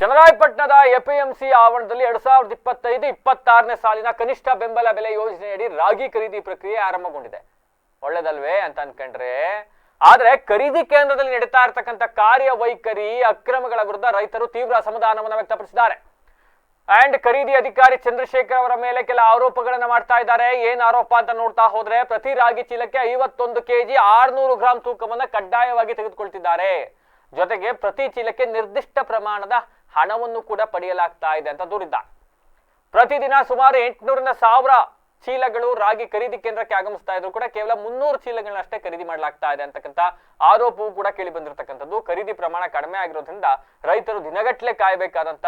ಚನ್ನರಾಯಪಟ್ಟಣದ APMC ಆವರಣದಲ್ಲಿ 2025-26ನೇ ಸಾಲಿನ ಕನಿಷ್ಠ ಬೆಂಬಲ ಬೆಲೆ ಯೋಜನೆಯಡಿ ರಾಗಿ ಖರೀದಿ ಪ್ರಕ್ರಿಯೆ ಆರಂಭಗೊಂಡಿದೆ. ಒಳ್ಳೆದಲ್ವೇ ಅಂತ ಅನ್ಕೊಂಡ್ರೆ, ಆದ್ರೆ ಖರೀದಿ ಕೇಂದ್ರದಲ್ಲಿ ನಡೀತಾ ಇರತಕ್ಕಂತ ಕಾರ್ಯವೈಖರಿ ಅಕ್ರಮಗಳ ವಿರುದ್ಧ ರೈತರು ತೀವ್ರ ಅಸಮಾಧಾನವನ್ನು ವ್ಯಕ್ತಪಡಿಸಿದ್ದಾರೆ. ಅಂಡ್ ಖರೀದಿ ಅಧಿಕಾರಿ ಚಂದ್ರಶೇಖರ್ ಅವರ ಮೇಲೆ ಕೆಲ ಆರೋಪಗಳನ್ನ ಮಾಡ್ತಾ ಇದ್ದಾರೆ. ಏನ್ ಆರೋಪ ಅಂತ ನೋಡ್ತಾ ಹೋದ್ರೆ, ಪ್ರತಿ ರಾಗಿ ಚೀಲಕ್ಕೆ 51 kg 600 ಗ್ರಾಂ ತೂಕವನ್ನ ಕಡ್ಡಾಯವಾಗಿ ತೆಗೆದುಕೊಳ್ತಿದ್ದಾರೆ. ಜೊತೆಗೆ ಪ್ರತಿ ಚೀಲಕ್ಕೆ ನಿರ್ದಿಷ್ಟ ಪ್ರಮಾಣದ ಹಣವನ್ನು ಕೂಡ ಪಡೆಯಲಾಗ್ತಾ ಇದೆ ಅಂತ ದೂರಿದ್ದಾರೆ. ಪ್ರತಿದಿನ ಸುಮಾರು 800ರಿಂದ 1000 ಚೀಲಗಳು ರಾಗಿ ಖರೀದಿ ಕೇಂದ್ರಕ್ಕೆ ಆಗಮಿಸ್ತಾ ಇದ್ರು ಕೂಡ ಕೇವಲ 300 ಚೀಲಗಳನ್ನಷ್ಟೇ ಖರೀದಿ ಮಾಡಲಾಗ್ತಾ ಇದೆ ಅಂತಕ್ಕಂಥ ಆರೋಪವೂ ಕೂಡ ಕೇಳಿ ಬಂದಿರತಕ್ಕಂಥದ್ದು. ಖರೀದಿ ಪ್ರಮಾಣ ಕಡಿಮೆ ಆಗಿರೋದ್ರಿಂದ ರೈತರು ದಿನಗಟ್ಟಲೆ ಕಾಯಬೇಕಾದಂತ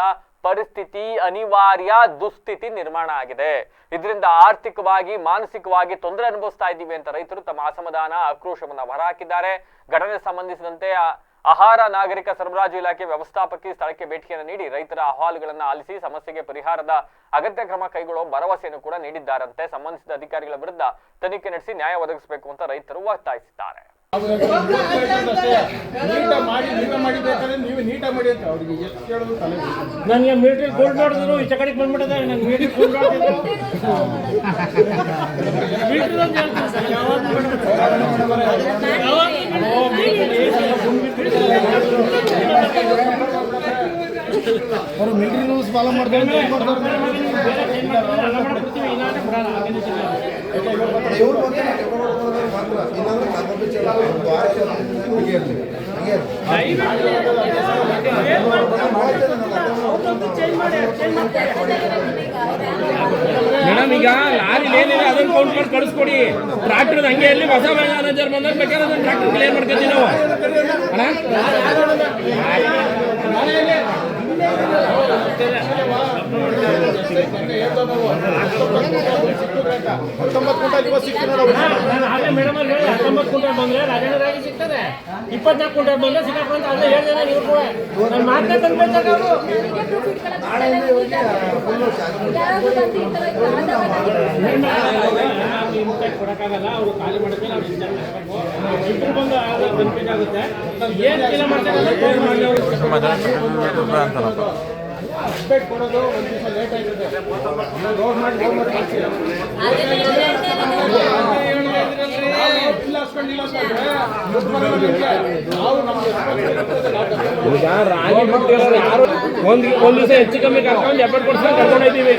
ಪರಿಸ್ಥಿತಿ, ಅನಿವಾರ್ಯ ದುಸ್ಥಿತಿ ನಿರ್ಮಾಣ ಆಗಿದೆ. ಇದರಿಂದ ಆರ್ಥಿಕವಾಗಿ ಮಾನಸಿಕವಾಗಿ ತೊಂದರೆ ಅನುಭವಿಸ್ತಾ ಇದ್ದೀವಿ ಅಂತ ರೈತರು ತಮ್ಮ ಅಸಮಾಧಾನ ಆಕ್ರೋಶವನ್ನ ಹೊರಹಾಕಿದ್ದಾರೆ. ಘಟನೆ ಸಂಬಂಧಿಸಿದಂತೆ ಆಹಾರ ನಾಗರಿಕ ಸರಬರಾಜು ಇಲಾಖೆ ವ್ಯವಸ್ಥಾಪಕಿ ಸ್ಥಳಕ್ಕೆ ಭೇಟಿಯನ್ನು ನೀಡಿ ರೈತರ ಅಹವಾಲುಗಳನ್ನು ಆಲಿಸಿ ಸಮಸ್ಯೆಗೆ ಪರಿಹಾರದ ಅಗತ್ಯ ಕ್ರಮ ಕೈಗೊಳ್ಳುವ ಭರವಸೆಯನ್ನು ಕೂಡ ನೀಡಿದ್ದಾರಂತೆ. ಸಂಬಂಧಿಸಿದ ಅಧಿಕಾರಿಗಳ ವಿರುದ್ಧ ತನಿಖೆ ನಡೆಸಿ ನ್ಯಾಯ ಒದಗಿಸಬೇಕು ಅಂತ ರೈತರು ಒತ್ತಾಯಿಸಿದ್ದಾರೆ. ನನಗೆ ಮಿಲಿಟರಿ ಗೋಲ್ಡ್ ಮಾಡಿದ್ರು ಈ ಚಕಡಿಗೆ ಬಂದ್ಬಿಟ್ಟದೆ. ನನಗೆ ಮಿಲಿಟರಿ ಗೋಲ್ಡ್ ಮಾಡಿದ್ರು ಅವರು ಮಿಲಿಟರಿ ರೂಲ್ಸ್ ಫಾಲೋ ಮಾಡ್ತಾರೆ. ಮೇಡಮ್, ಈಗ ಲಾರಿ ಏನಿದೆ ಅದನ್ನ ಕೌಂಟ್ ಮಾಡಿ ಕಳಿಸ್ಕೊಡಿ. ಟ್ರಾಕ್ಟರ್ ಹಂಗೆ ಅಲ್ಲಿ ಹೊಸ ಮ್ಯಾನೇಜರ್ ಬಂದಾಗ ಬೇಕಾದ್ರೆ ಅದನ್ನ ಟ್ರಾಕ್ಟರ್ ಕ್ಲಿಯರ್ ಮಾಡ್ಕೊತೀವಿ ನಾವು. ಮೇಡಮ್ ಅಲ್ಲಿ 19 ಕ್ವಿಂಟಲ್ ಬಂದ್ರೆ ರಾಜಣ್ಣ ರಾಗಿ ಸಿಗ್ತದೆ, 24 ಕ್ವಿಂಟಲ್ ಬಂದ್ರೆ ಸಿಗಪ್ಪ ಅಂತ ಅಲ್ಲೇ ಹೇಳಿದ್ರೆ ನೀವು ಕೂಡ ನಾನು ಮಾತನಾಡ್ತಾರೆ ಅವರು. ಕೊಡಕ್ಕಾಗಲ್ಲ, ಅವರು ಖಾಲಿ ಮಾಡಿದ್ರೆ ನಾವು ಇಬ್ಬರು ಬಂದು ಬೆನಿಫಿಟ್ ಆಗುತ್ತೆ. ಏನು ಕೆಲಸ ಮಾಡ್ತಾರೆ ಅಪ್ಡೇಟ್ ಕೊಡೋದು ಒಂದು ದಿವಸ ಲೇಟ್ ಆಗಿದೆ. ರೋಡ್ ಮಾಡಿ ಈಗ ರಾಗಿ ಬಿಟ್ಟಿರೋರು ಯಾರು ಒಂದು ದಿವಸ ಹೆಚ್ಚು ಕಮ್ಮಿ ಕರ್ಕೊಂಡು 70% ಕರ್ಕೊಂಡು ಹೋಗ್ತೀವಿ.